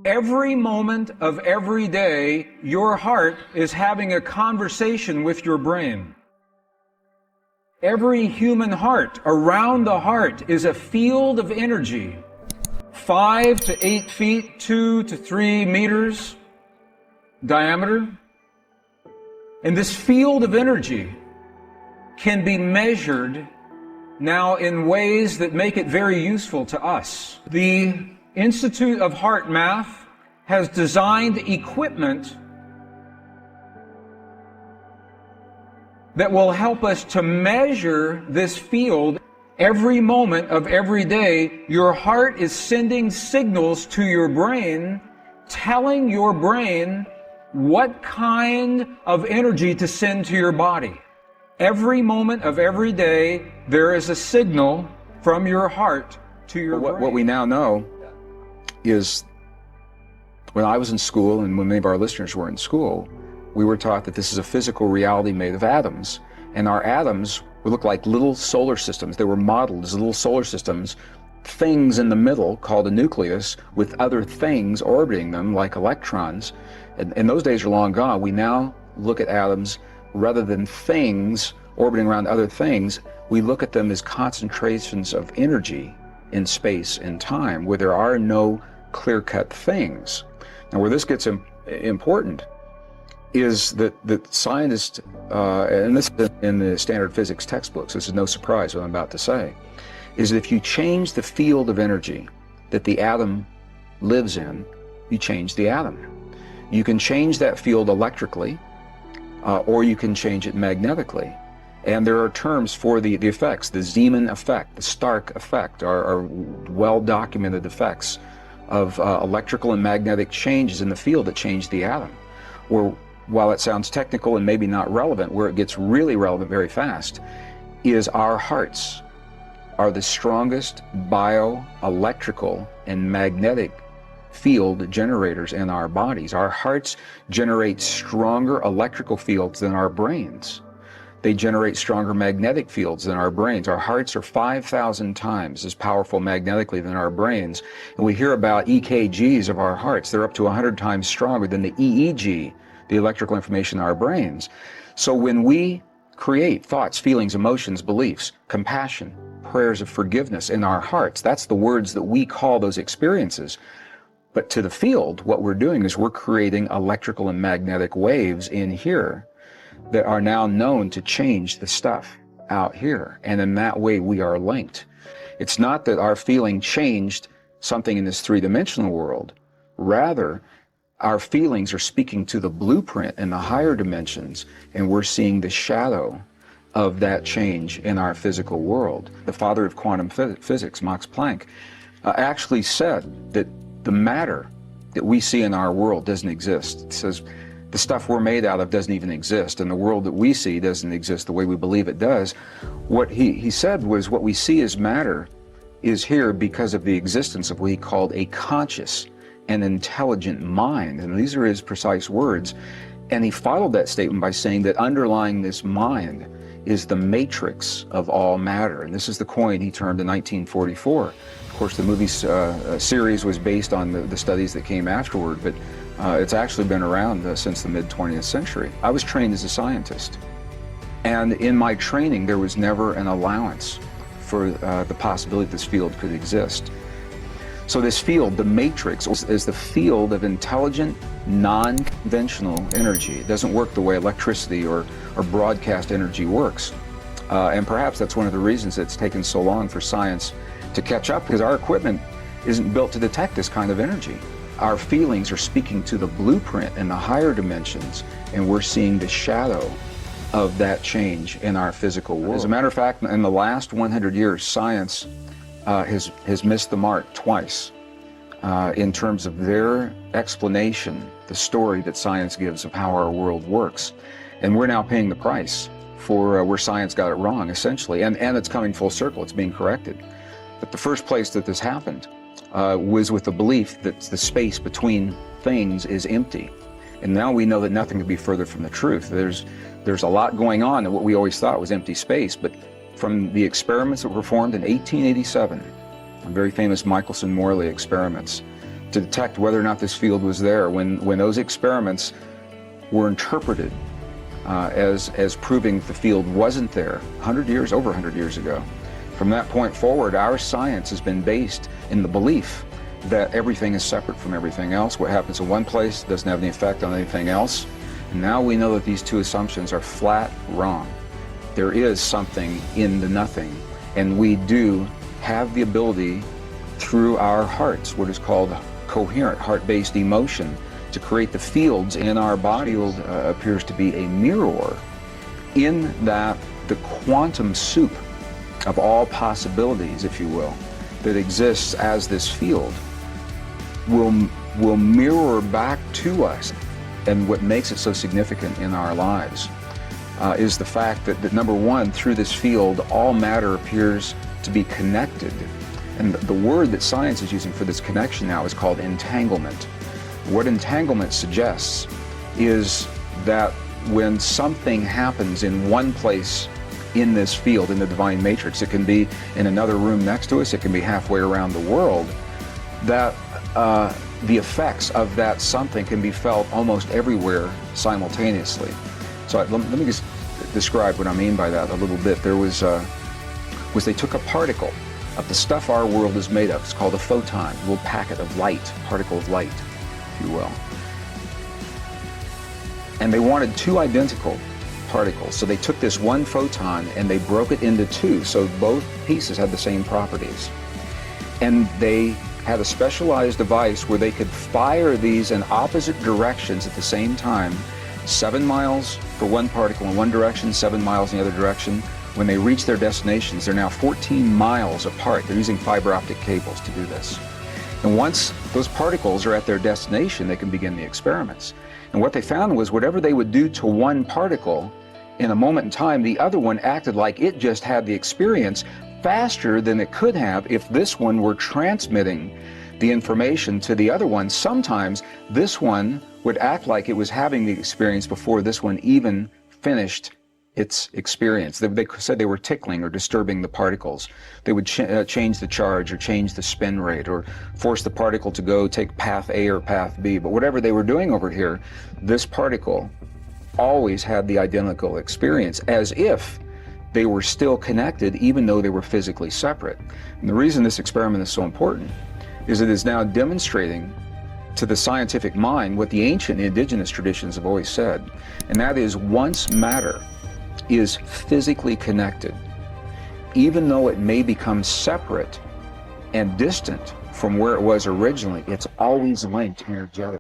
Every moment of every day, your heart is having a conversation with your brain. Every human heart, around the heart, is a field of energy. 5 to 8 feet, 2 to 3 meters diameter. And this field of energy can be measured now in ways that make it very useful to us. The Institute of Heart Math has designed equipment that will help us to measure this field. Every moment of every day, your heart is sending signals to your brain, telling your brain what kind of energy to send to your body. Every moment of every day, there is a signal from your heart to your brain. What we now know is, when I was in school and when many of our listeners were in school, we were taught that this is a physical reality made of atoms. And our atoms would look like little solar systems. They were modeled as little solar systems, things in the middle called a nucleus with other things orbiting them like electrons. And those days are long gone. We now look at atoms rather than things orbiting around other things. We look at them as concentrations of energy in space and time, where there are no clear-cut things. Now, where this gets important is that scientists, and this is in the standard physics textbooks, this is no surprise what I'm about to say, is that if you change the field of energy that the atom lives in, you change the atom. You can change that field electrically, or you can change it magnetically. And there are terms for the effects. The Zeeman effect, the Stark effect are well-documented effects of electrical and magnetic changes in the field that change the atom. Or, while it sounds technical and maybe not relevant, where it gets really relevant very fast, is our hearts are the strongest bioelectrical and magnetic field generators in our bodies. Our hearts generate stronger electrical fields than our brains. They generate stronger magnetic fields than our brains. Our hearts are 5,000 times as powerful magnetically than our brains. And we hear about EKGs of our hearts. They're up to 100 times stronger than the EEG, the electrical information in our brains. So when we create thoughts, feelings, emotions, beliefs, compassion, prayers of forgiveness in our hearts, that's the words that we call those experiences. But to the field, what we're doing is we're creating electrical and magnetic waves in here that are now known to change the stuff out here. And in that way, we are linked. It's not that our feeling changed something in this three-dimensional world. Rather, our feelings are speaking to the blueprint in the higher dimensions, and we're seeing the shadow of that change in our physical world. The father of quantum physics, Max Planck, actually said that the matter that we see in our world doesn't exist. He says, the stuff we're made out of doesn't even exist, and the world that we see doesn't exist the way we believe it does. What he said was, what we see as matter is here because of the existence of what he called a conscious and intelligent mind. And these are his precise words. And he followed that statement by saying that underlying this mind is the matrix of all matter. And this is the coin he termed in 1944. Of course, the movie series was based on the studies that came afterward, but it's actually been around since the mid-20th century. I was trained as a scientist, and in my training there was never an allowance for the possibility this field could exist. So this field, the matrix, is the field of intelligent, non-conventional energy. It doesn't work the way electricity or broadcast energy works. And perhaps that's one of the reasons it's taken so long for science to catch up, because our equipment isn't built to detect this kind of energy. Our feelings are speaking to the blueprint in the higher dimensions, and we're seeing the shadow of that change in our physical world. As a matter of fact, in the last 100 years, science has missed the mark twice in terms of their explanation, the story that science gives of how our world works. And we're now paying the price for where science got it wrong, essentially. And it's coming full circle, it's being corrected. But the first place that this happened was with the belief that the space between things is empty. And now we know that nothing could be further from the truth. There's a lot going on in what we always thought was empty space, but from the experiments that were performed in 1887, very famous Michelson-Morley experiments, to detect whether or not this field was there. When those experiments were interpreted as proving that the field wasn't there over 100 years ago, from that point forward, our science has been based in the belief that everything is separate from everything else. What happens in one place doesn't have any effect on anything else. And now we know that these two assumptions are flat wrong. There is something in the nothing, and we do have the ability through our hearts, what is called coherent heart-based emotion, to create the fields in our body. Appears to be a mirror in that the quantum soup of all possibilities, if you will, that exists as this field will mirror back to us. And what makes it so significant in our lives is the fact that number one, through this field, all matter appears to be connected. And the word that science is using for this connection now is called entanglement. What entanglement suggests is that when something happens in one place in this field, in the divine matrix, it can be in another room next to us, it can be halfway around the world, that the effects of that something can be felt almost everywhere simultaneously. So let me just describe what I mean by that a little bit. There was they took a particle of the stuff our world is made of. It's called a photon, a little packet of light, particle of light, if you will. And they wanted two identical particles. So they took this one photon and they broke it into two, so both pieces had the same properties. And they had a specialized device where they could fire these in opposite directions at the same time, 7 miles for one particle in one direction, 7 miles in the other direction. When they reach their destinations, they're now 14 miles apart. They're using fiber optic cables to do this. And once those particles are at their destination, they can begin the experiments. And what they found was whatever they would do to one particle, in a moment in time, the other one acted like it just had the experience faster than it could have if this one were transmitting the information to the other one. Sometimes this one would act like it was having the experience before this one even finished its experience. They said they were tickling or disturbing the particles. They would change the charge or change the spin rate or force the particle to go take path A or path B. But whatever they were doing over here, this particle always had the identical experience, as if they were still connected even though they were physically separate. And the reason this experiment is so important is it is now demonstrating to the scientific mind what the ancient indigenous traditions have always said, and that is once matter is physically connected, even though it may become separate and distant from where it was originally, it's always linked energetically.